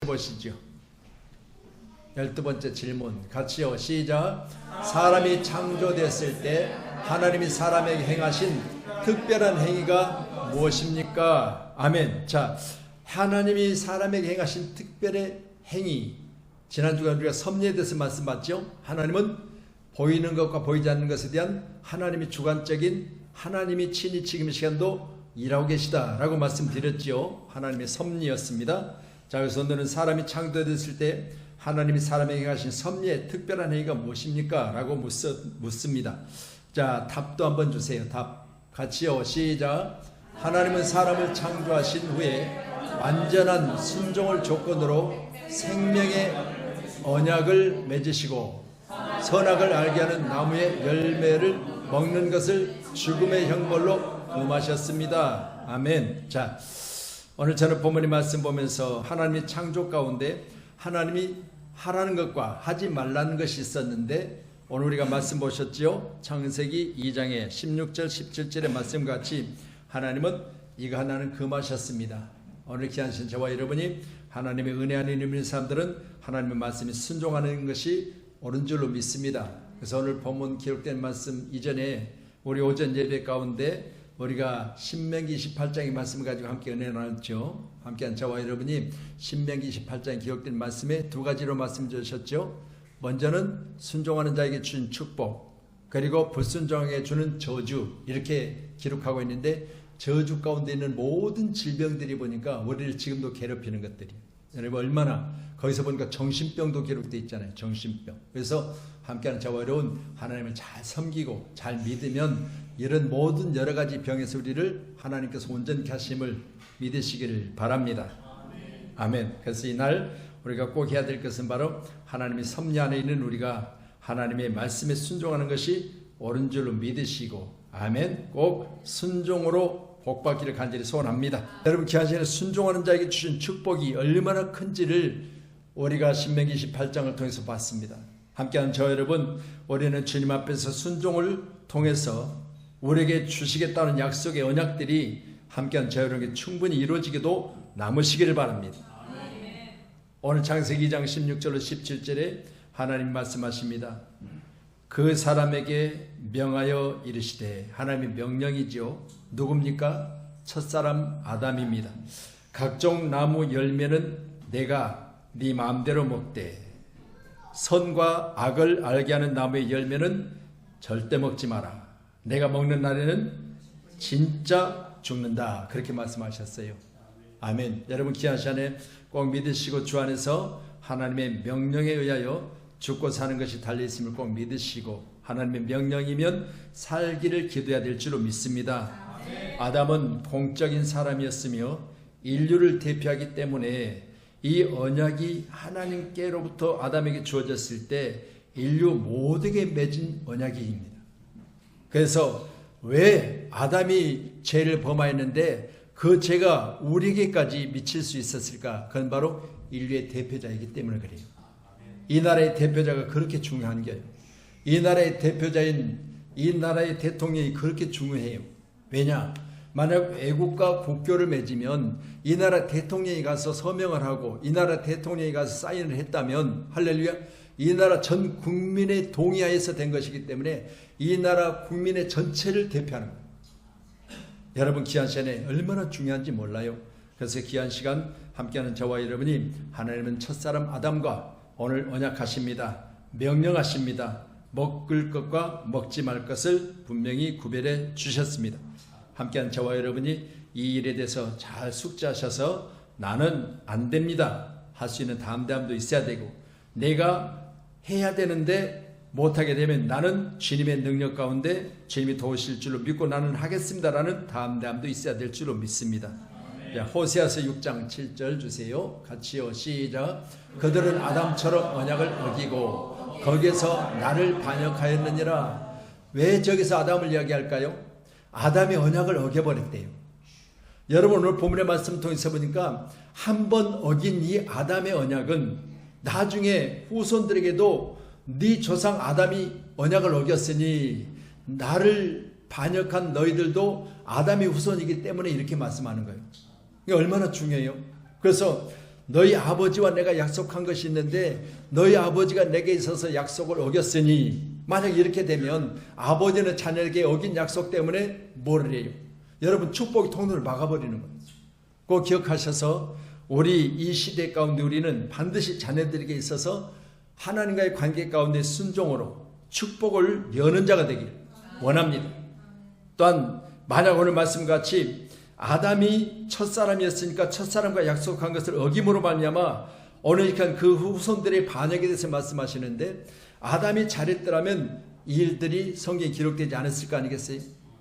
보시죠. 12번째 질문 같이요. 시작. 사람이 창조됐을 때 하나님이 사람에게 행하신 특별한 행위가 무엇입니까? 아멘. 자, 하나님이 사람에게 행하신 특별한 행위, 지난주에 우리가 섭리에 대해서 말씀봤죠. 하나님은 보이는 것과 보이지 않는 것에 대한 하나님이 주관적인, 하나님이 친히 지금 이 시간도 일하고 계시다라고 말씀드렸죠. 하나님의 섭리였습니다. 자, 그래서 오늘은 사람이 창조됐을 때 하나님이 사람에게 하신 섭리의 특별한 행위가 무엇입니까? 라고 묻습니다. 자, 답도 한번 주세요. 답 같이요. 시작. 하나님은 사람을 창조하신 후에 완전한 순종을 조건으로 생명의 언약을 맺으시고 선악을 알게 하는 나무의 열매를 먹는 것을 죽음의 형벌로 금하셨습니다. 아멘. 자, 오늘 저는 본문의 말씀 보면서 하나님의 창조 가운데 하나님이 하라는 것과 하지 말라는 것이 있었는데, 오늘 우리가 말씀 보셨지요? 창세기 2장의 16절 17절의 말씀과 같이 하나님은 이거 하나는 금하셨습니다. 오늘 귀하신 저와 여러분이 하나님의 은혜 안에 있는 사람들은 하나님의 말씀에 순종하는 것이 옳은 줄로 믿습니다. 그래서 오늘 본문 기록된 말씀 이전에 우리 오전 예배 가운데 우리가 신명기 28장의 말씀을 가지고 함께 은혜 나눴죠. 함께한 저와 여러분이 신명기 28장에 기록된 말씀에 두 가지로 말씀 주셨죠. 먼저는 순종하는 자에게 주신 축복, 그리고 불순종하게 주는 저주, 이렇게 기록하고 있는데, 저주 가운데 있는 모든 질병들이 보니까 우리를 지금도 괴롭히는 것들이, 여러분 얼마나, 거기서 보니까 정신병도 기록되어 있잖아요. 정신병. 그래서 함께하는 저와 여러분, 하나님을 잘 섬기고 잘 믿으면 이런 모든 여러 가지 병에서 우리를 하나님께서 온전케 하심을 믿으시기를 바랍니다. 아멘. 그래서 이날 우리가 꼭 해야 될 것은 바로 하나님의 섭리 안에 있는 우리가 하나님의 말씀에 순종하는 것이 옳은 줄로 믿으시고, 아멘, 꼭 순종으로 복받기를 간절히 소원합니다. 여러분, 귀한 시간에 순종하는 자에게 주신 축복이 얼마나 큰지를 우리가 신명기 28장을 통해서 봤습니다. 함께한 저 여러분, 우리는 주님 앞에서 순종을 통해서 우리에게 주시겠다는 약속의 언약들이 함께한 저 여러분에게 충분히 이루어지기도 남으시기를 바랍니다. 오늘 창세기 2장 16절로 17절에 하나님 말씀하십니다. 그 사람에게 명하여 이르시되, 하나님의 명령이죠. 누굽니까? 첫사람 아담입니다. 각종 나무 열매는 내가 네 마음대로 먹되 선과 악을 알게 하는 나무의 열매는 절대 먹지 마라. 내가 먹는 날에는 진짜 죽는다. 그렇게 말씀하셨어요. 아멘. 여러분, 귀한 시간에 꼭 믿으시고 주 안에서 하나님의 명령에 의하여 죽고 사는 것이 달려있음을 꼭 믿으시고, 하나님의 명령이면 살기를 기도해야 될 줄로 믿습니다. 아담은 공적인 사람이었으며 인류를 대표하기 때문에 이 언약이 하나님께로부터 아담에게 주어졌을 때 인류 모두에게 맺은 언약입니다. 그래서 왜 아담이 죄를 범하였는데 그 죄가 우리에게까지 미칠 수 있었을까? 그건 바로 인류의 대표자이기 때문에 그래요. 이 나라의 대표자가 그렇게 중요한 거예요. 이 나라의 대표자인 이 나라의 대통령이 그렇게 중요해요. 왜냐? 만약 외국과 국교를 맺으면 이 나라 대통령이 가서 서명을 하고 이 나라 대통령이 가서 사인을 했다면, 할렐루야, 이 나라 전 국민의 동의하에서 된 것이기 때문에 이 나라 국민의 전체를 대표하는 거예요. 여러분, 귀한 시간에 얼마나 중요한지 몰라요. 그래서 귀한 시간 함께하는 저와 여러분이 하나님은 첫사람 아담과 오늘 언약하십니다. 명령하십니다. 먹을 것과 먹지 말 것을 분명히 구별해 주셨습니다. 함께한 저와 여러분이 이 일에 대해서 잘 숙지하셔서 나는 안 됩니다 할 수 있는 담대함도 있어야 되고, 내가 해야 되는데 못하게 되면 나는 주님의 능력 가운데 주님이 도우실 줄로 믿고 나는 하겠습니다라는 담대함도 있어야 될 줄로 믿습니다. 자, 호세아서 6장 7절 주세요. 같이요. 시작. 그들은 아담처럼 언약을 어기고 거기에서 나를 반역하였느니라. 왜 저기서 아담을 이야기할까요? 아담이 언약을 어겨버렸대요. 여러분, 오늘 본문의 말씀 통해서 보니까 한 번 어긴 이 아담의 언약은 나중에 후손들에게도 네 조상 아담이 언약을 어겼으니 나를 반역한 너희들도 아담의 후손이기 때문에 이렇게 말씀하는 거예요. 이게 얼마나 중요해요. 그래서 너희 아버지와 내가 약속한 것이 있는데 너희 아버지가 내게 있어서 약속을 어겼으니, 만약 이렇게 되면 아버지는 자녀에게 어긴 약속 때문에 뭐를 해요? 여러분, 축복의 통로를 막아버리는 거예요. 꼭 기억하셔서 우리 이 시대 가운데 우리는 반드시 자녀들에게 있어서 하나님과의 관계 가운데 순종으로 축복을 여는 자가 되길 원합니다. 또한 만약 오늘 말씀같이 아담이 첫사람이었으니까 첫사람과 약속한 것을 어김으로 말미암아 오늘 그 후손들의 반역에 대해서 말씀하시는데, 아담이 잘했더라면 이 일들이 성경에 기록되지 않았을 거 아니겠어요?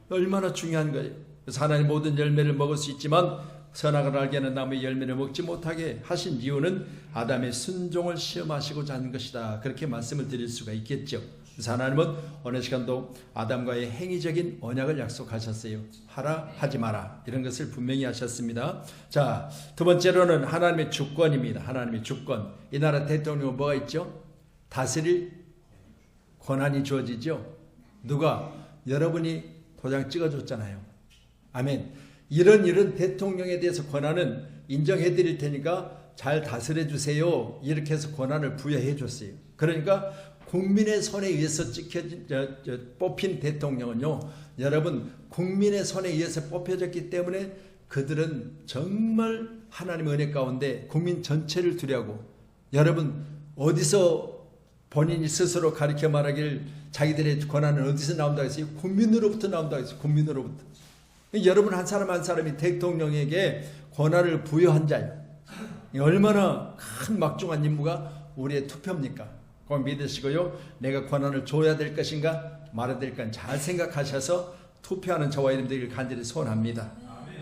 얼마나 중요한 거예요. 그래서 하나님 모든 열매를 먹을 수 있지만 선악을 알게 하는 나무의 열매를 먹지 못하게 하신 이유는 아담의 순종을 시험하시고자 하는 것이다. 그렇게 말씀을 드릴 수가 있겠죠. 그래서 하나님은 어느 시간도 아담과의 행위적인 언약을 약속하셨어요. 하라 하지 마라, 이런 것을 분명히 하셨습니다. 자, 두 번째로는 하나님의 주권입니다. 하나님의 주권. 이 나라 대통령은 뭐가 있죠? 다스릴 권한이 주어지죠. 누가? 여러분이 도장 찍어줬잖아요. 아멘. 이런 대통령에 대해서 권한은 인정해 드릴 테니까 잘 다스려 주세요, 이렇게 해서 권한을 부여해 줬어요. 그러니까 국민의 손에 의해서 뽑힌 대통령은요, 여러분, 국민의 손에 의해서 뽑혀졌기 때문에 그들은 정말 하나님의 은혜 가운데 국민 전체를 두려고, 여러분, 어디서 본인이 스스로 가르쳐 말하길 자기들의 권한은 어디서 나온다고 했어요? 국민으로부터 나온다고 했어요. 국민으로부터. 여러분 한 사람 한 사람이 대통령에게 권한을 부여한 자예요. 얼마나 큰 막중한 임무가 우리의 투표입니까? 꼭 믿으시고요, 내가 권한을 줘야 될 것인가 말아야 될 것인가 잘 생각하셔서 투표하는 저와 여러분들을 간절히 소원합니다.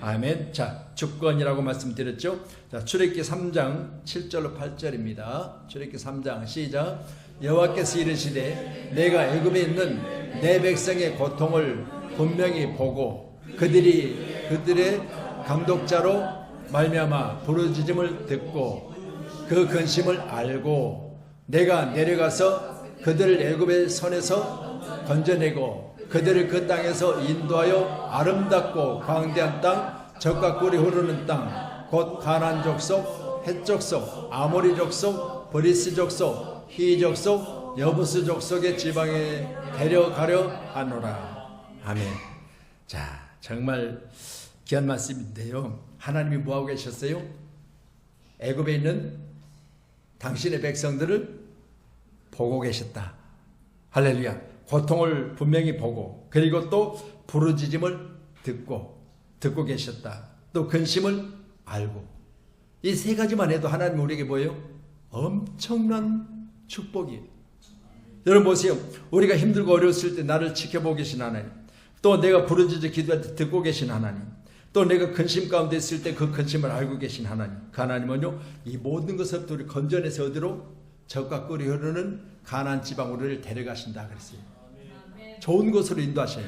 아멘. 자, 주권이라고 말씀드렸죠. 자, 출애굽기 3장 7절로 8절입니다. 출애굽기 3장 시작. 여호와께서 이르시되 내가 애굽에 있는 내 백성의 고통을 분명히 보고 그들의 감독자로 말미암아 부르짖음을 듣고 그 근심을 알고 내가 내려가서 그들을 애굽의 손에서 건져내고 그들을 그 땅에서 인도하여 아름답고 광대한 땅, 젖과 꿀이 흐르는 땅, 곧 가나안 족속, 헷 족속, 아모리 족속, 브리스 족속, 히 족속, 여부스 족속의 지방에 데려가려 하노라. 아멘. 자, 정말 귀한 말씀인데요, 하나님이 뭐하고 계셨어요? 애굽에 있는 당신의 백성들을 보고 계셨다. 할렐루야. 고통을 분명히 보고, 그리고 또 부르짖음을 듣고 계셨다. 또 근심을 알고. 이 세 가지만 해도 하나님 우리에게 뭐예요? 엄청난 축복이에요. 여러분 보세요. 우리가 힘들고 어려웠을 때 나를 지켜보고 계신 하나님, 또 내가 부르짖어 기도할 때 듣고 계신 하나님, 또 내가 근심 가운데 있을 때 그 근심을 알고 계신 하나님, 그 하나님은요, 이 모든 것을 우리 건져내서 어디로? 젖과 꿀이 흐르는 가나안 지방 우리를 데려가신다 그랬어요. 좋은 곳으로 인도하셔요.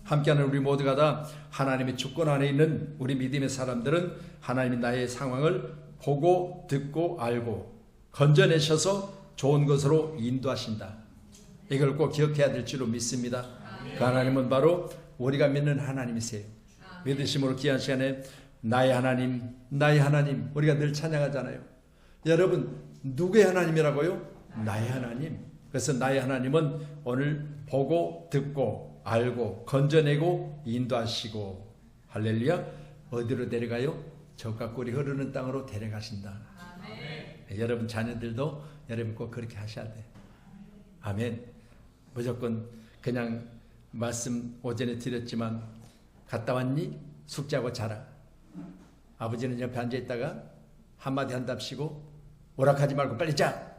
함께하는 우리 모두가 다 하나님의 주권 안에 있는 우리 믿음의 사람들은 하나님이 나의 상황을 보고 듣고 알고 건져내셔서 좋은 곳으로 인도하신다. 이걸 꼭 기억해야 될 줄로 믿습니다. 그 하나님은 바로 우리가 믿는 하나님이세요. 믿으심으로 귀한 시간에 나의 하나님, 나의 하나님, 우리가 늘 찬양하잖아요. 여러분, 누구의 하나님이라고요? 나의 하나님. 그래서 나의 하나님은 오늘 보고 듣고 알고 건져내고 인도하시고, 할렐루야, 어디로 데려가요? 젖과 꿀이 흐르는 땅으로 데려가신다. 아멘. 여러분 자녀들도 여러분 꼭 그렇게 하셔야 돼요. 아멘. 무조건 그냥 말씀 오전에 드렸지만 갔다 왔니? 숙제하고 자라. 아버지는 옆에 앉아있다가 한마디 한답시고 오락하지 말고 빨리 자.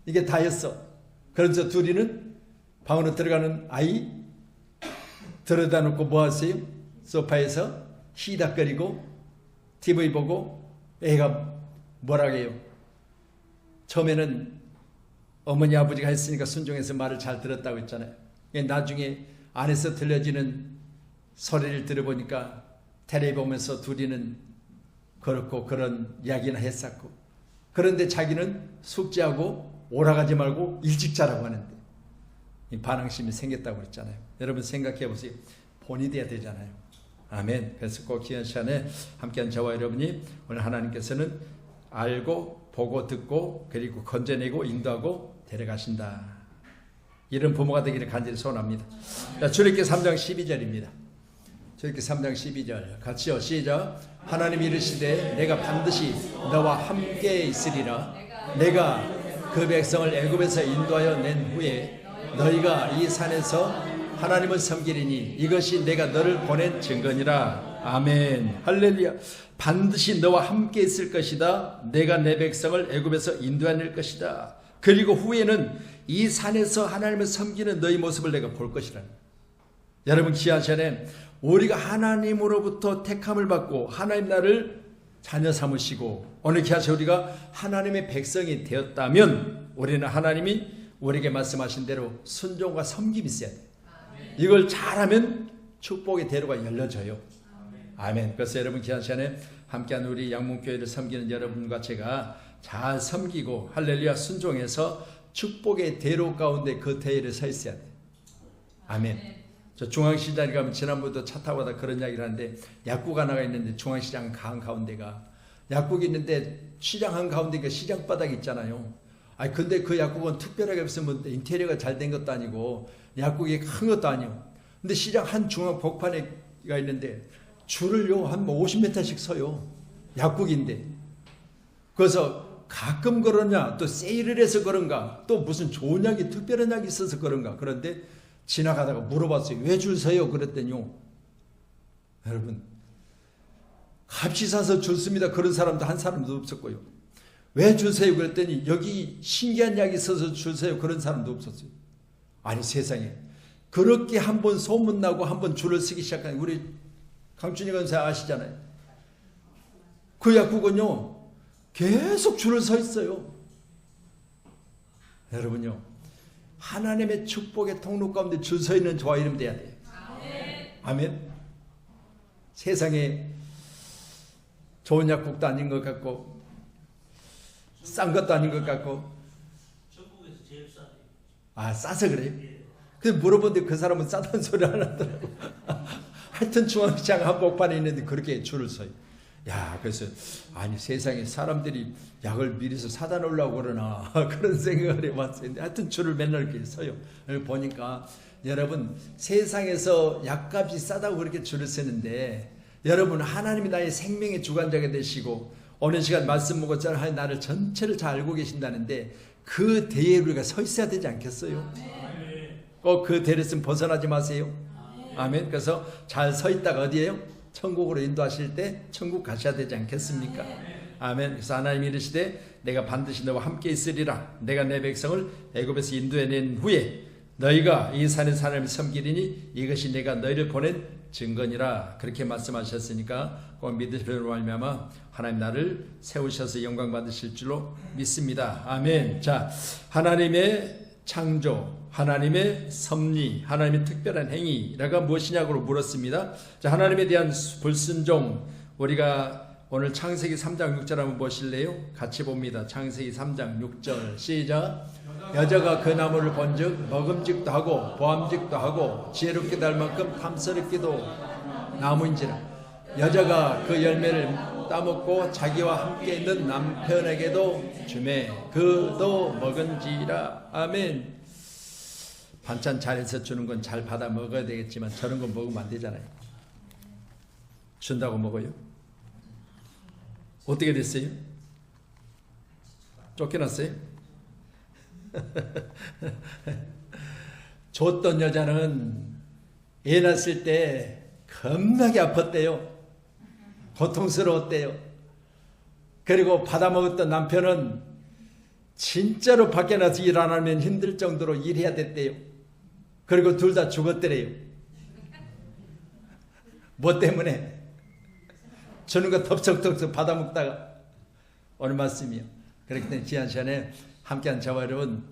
이게 다였어. 그래서 둘이는 방으로 들어가는 아이 들여다 놓고 뭐 하세요? 소파에서 히닥거리고 TV 보고 애가 뭐라고 해요? 처음에는 어머니 아버지가 했으니까 순종해서 말을 잘 들었다고 했잖아요. 나중에 안에서 들려지는 소리를 들어보니까 텔레비 보면서 둘이는 그렇고 그런 이야기나 했었고, 그런데 자기는 숙제하고 오락하지 말고 일찍 자라고 하는데 이 반항심이 생겼다고 그랬잖아요. 여러분 생각해 보세요. 본이 돼야 되잖아요. 아멘. 그래서 꼭 귀한 시간에 함께한 저와 여러분이 오늘 하나님께서는 알고 보고 듣고 그리고 건져내고 인도하고 데려가신다. 이런 부모가 되기를 간절히 소원합니다. 자, 출애굽기 3장 12절입니다. 출애굽기 3장 12절 같이요. 시작. 하나님이 이르시되 내가 반드시 너와 함께 있으리라. 내가 그 백성을 애굽에서 인도하여 낸 후에 너희가 이 산에서 하나님을 섬기리니 이것이 내가 너를 보낸 증거니라. 아멘. 할렐루야. 반드시 너와 함께 있을 것이다. 내가 내 백성을 애굽에서 인도해낼 것이다. 그리고 후에는 이 산에서 하나님을 섬기는 너희 모습을 내가 볼 것이라. 여러분 귀한 시간에 우리가 하나님으로부터 택함을 받고 하나님 나를 자녀 삼으시고 오늘 귀한 시간에 우리가 하나님의 백성이 되었다면 우리는 하나님이 우리에게 말씀하신 대로 순종과 섬김이 있어야 돼. 이걸 잘하면 축복의 대로가 열려져요. 아멘. 그래서 여러분 귀한 시간에 함께한 우리 양문교회를 섬기는 여러분과 제가 잘 섬기고 할렐루야 순종해서 축복의 대로 가운데 그 대열에 서 있어야 돼요. 아멘. 저 중앙시장에 가면 지난번에도 차 타고 가다 그런 이야기를 하는데 약국 하나가 있는데 중앙시장 한가운데가 약국이 있는데 시장 한가운데가 시장 바닥이 있잖아요. 아니 근데 그 약국은 특별하게 없으면 인테리어가 잘 된 것도 아니고 약국이 큰 것도 아니고 근데 시장 한 중앙 복판에가 있는데 줄을요 한 50m씩 서요. 약국인데 그래서 가끔 그러냐 또 세일을 해서 그런가 또 무슨 좋은 약이 특별한 약이 있어서 그런가 그런데 지나가다가 물어봤어요. 왜 줄 서요? 그랬더니요 여러분 값이 사서 줄 섭니다. 그런 사람도 한 사람도 없었고요. 왜 줄 서요? 그랬더니 여기 신기한 약이 있어서 줄 서요. 그런 사람도 없었어요. 아니 세상에 그렇게 한번 소문나고 한번 줄을 서기 시작한 우리 강춘희 권사 아시잖아요. 그 약국은요 계속 줄을 서 있어요. 여러분요 하나님의 축복의 통로 가운데 줄 서 있는 저와 이름 돼야 돼요. 아멘. 세상에 좋은 약국도 아닌 것 같고 싼 것도 아닌 것 같고 전국에서 제일 싸요. 아 싸서 그래요? 근데 물어보는데 그 사람은 싸다는 소리 안 하더라고. 하여튼 중앙시장 한복판에 있는데 그렇게 줄을 서요. 야 그래서 아니 세상에 사람들이 약을 미리서 사다 놓으려고 그러나 그런 생각을 해봤어요. 하여튼 줄을 맨날 이렇게 서요. 보니까 여러분 세상에서 약값이 싸다고 그렇게 줄을 서는데 여러분 하나님이 나의 생명의 주관자가 되시고 어느 시간 말씀 먹었잖아요. 하나님 나를 전체를 잘 알고 계신다는데 그 대에 우리가 서 있어야 되지 않겠어요? 꼭 그 대에서 벗어나지 마세요. 아멘. 그래서 잘 서 있다가 어디에요? 천국으로 인도하실 때 천국 가셔야 되지 않겠습니까? 아멘. 그래서 하나님이 이르시되 내가 반드시 너와 함께 있으리라. 내가 내 백성을 애굽에서 인도해낸 후에 너희가 이 산에서 하나님을 섬기리니 이것이 내가 너희를 보낸 증거니라. 그렇게 말씀하셨으니까 꼭 믿으시는 말미암아 하나님 나를 세우셔서 영광 받으실 줄로 믿습니다. 아멘. 자, 하나님의 창조, 하나님의 섭리, 하나님의 특별한 행위라가 무엇이냐고 물었습니다. 자, 하나님에 대한 불순종, 우리가 오늘 창세기 3장 6절 한번 보실래요? 같이 봅니다. 창세기 3장 6절 시작. 여자가 그 나무를 본즉 먹음직도 하고 보암직도 하고 지혜롭게 달 만큼 탐스럽기도 나무인지라. 여자가 그 열매를 따먹고 자기와 함께 있는 남편에게도 주매 그도 먹은지라. 아멘. 반찬 잘해서 주는 건 잘 받아 먹어야 되겠지만 저런 거 먹으면 안 되잖아요. 준다고 먹어요? 어떻게 됐어요? 쫓겨났어요? 줬던 여자는 애 낳았을 때 겁나게 아팠대요. 고통스러웠대요. 그리고 받아먹었던 남편은 진짜로 밖에 나서 일 안 하면 힘들 정도로 일해야 됐대요. 그리고 둘 다 죽었더래요. 뭐 때문에? 주는 거 덥석덥석 받아먹다가. 오늘 말씀이요. 그렇기 때문에 지난 시간에 함께한 저와 여러분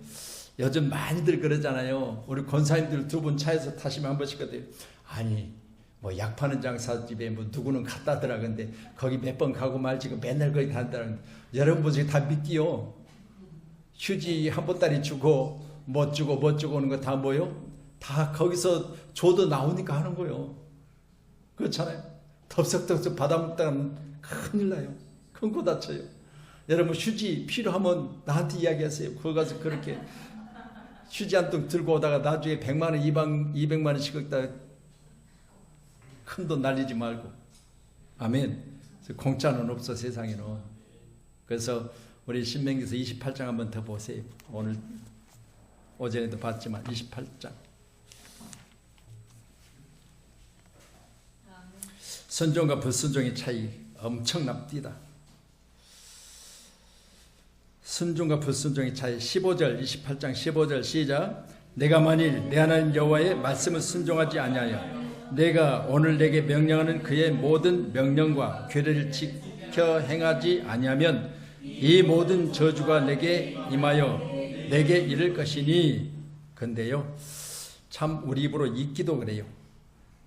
요즘 많이들 그러잖아요. 우리 권사님들 두 분 차에서 타시면 한 번씩 거든요. 아니 뭐 약 파는 장사집에 뭐 누구는 갔다더라. 근데 거기 몇 번 가고 말지고 맨날 거기 간다는. 여러분 보세요. 다 믿기요. 휴지 한 보따리 주고 못 주고 오는 거 다 뭐요? 다 거기서 줘도 나오니까 하는 거요. 그렇잖아요. 덥석덥석 받아먹다가 큰일 나요. 큰 거 다쳐요. 여러분 휴지 필요하면 나한테 이야기하세요. 거기 가서 그렇게 휴지 한 통 들고 오다가 나중에 100만 원, 200만 원씩 얻다가 큰 돈 날리지 말고. 아멘. 공짜는 없어 세상에는. 그래서 우리 신명기서 28장 한번 더 보세요. 오늘 오전에도 봤지만 28장. 순종과 불순종의 차이 엄청납니다. 순종과 불순종의 차이 15절 28장 15절 시작. 내가 만일 내 하나님 여호와의 말씀을 순종하지 아니하여 내가 오늘 내게 명령하는 그의 모든 명령과 규례를 지켜 행하지 아니하면 이 모든 저주가 내게 임하여 내게 이를 것이니. 근데요 참 우리 입으로 읽기도 그래요.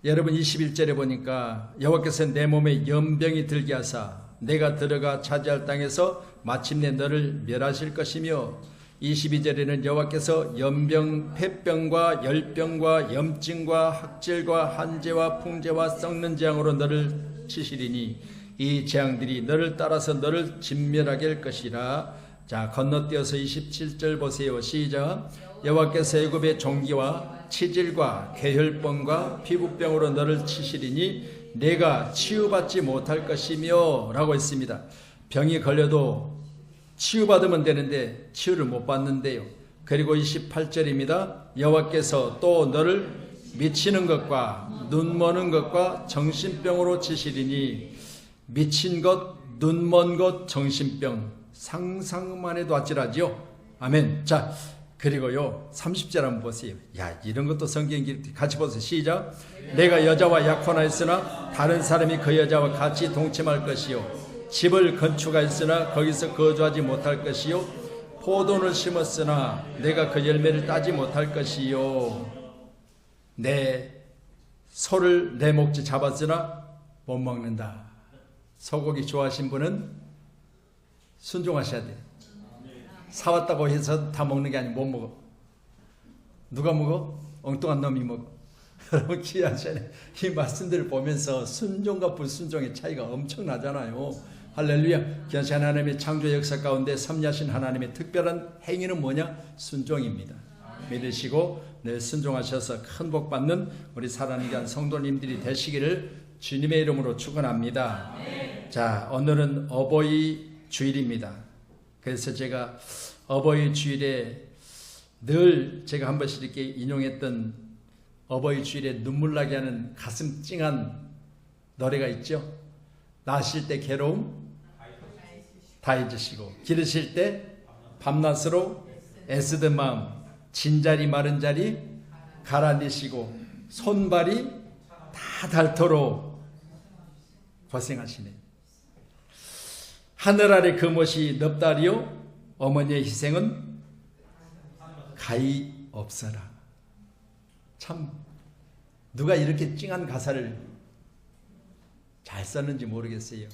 여러분 21절에 보니까 여호와께서 내 몸에 연병이 들게 하사 내가 들어가 차지할 땅에서 마침내 너를 멸하실 것이며 22절에는 여호와께서 연병, 폐병과 열병과 염증과 학질과 한재와 풍재와 썩는 재앙으로 너를 치시리니 이 재앙들이 너를 따라서 너를 진멸하게 할 것이라. 자, 건너뛰어서 27절 보세요. 시작. 여호와께서 애굽의 종기와 치질과 괴혈병과 피부병으로 너를 치시리니 내가 치유받지 못할 것이며 라고 했습니다. 병이 걸려도 치유받으면 되는데 치유를 못 받는데요. 그리고 28절입니다. 여호와께서 또 너를 미치는 것과 눈머는 것과 정신병으로 치시리니 미친 것, 눈먼 것, 정신병 상상만 해도 아찔하지요. 아멘. 자, 그리고요 30절 한번 보세요. 야, 이런 것도 성경 같이 보세요. 시작. 내가 여자와 약혼하였으나 다른 사람이 그 여자와 같이 동침할 것이요 집을 건축하였으나 거기서 거주하지 못할 것이요 포도를 심었으나 내가 그 열매를 따지 못할 것이요 내 소를 내 목지 잡았으나 못 먹는다. 소고기 좋아하신 분은 순종하셔야 돼요. 사왔다고 해서 다 먹는 게 아니고 못 먹어. 누가 먹어? 엉뚱한 놈이 먹어. 여러분 기억하셔야 돼요. 이 말씀들을 보면서 순종과 불순종의 차이가 엄청나잖아요. 할렐루야. 기억하신 하나님의 창조 역사 가운데 섭리하신 하나님의 특별한 행위는 뭐냐? 순종입니다. 믿으시고 늘 순종하셔서 큰 복 받는 우리 사랑하는 귀한 성도님들이 되시기를 주님의 이름으로 축원합니다. 자, 오늘은 어버이 주일입니다. 그래서 제가 어버이 주일에 늘 제가 한 번씩 이렇게 인용했던 어버이 주일에 눈물 나게 하는 가슴 찡한 노래가 있죠. 낳으실 때 괴로움 다 잊으시고 기르실 때 밤낮으로 애쓰던 마음 진자리 마른 자리 가라앉히시고 손발이 다 닳도록 고생하시네. 하늘 아래 그 못이 넙다리요 어머니의 희생은 가히 없어라. 참 누가 이렇게 찡한 가사를 잘 썼는지 모르겠어요.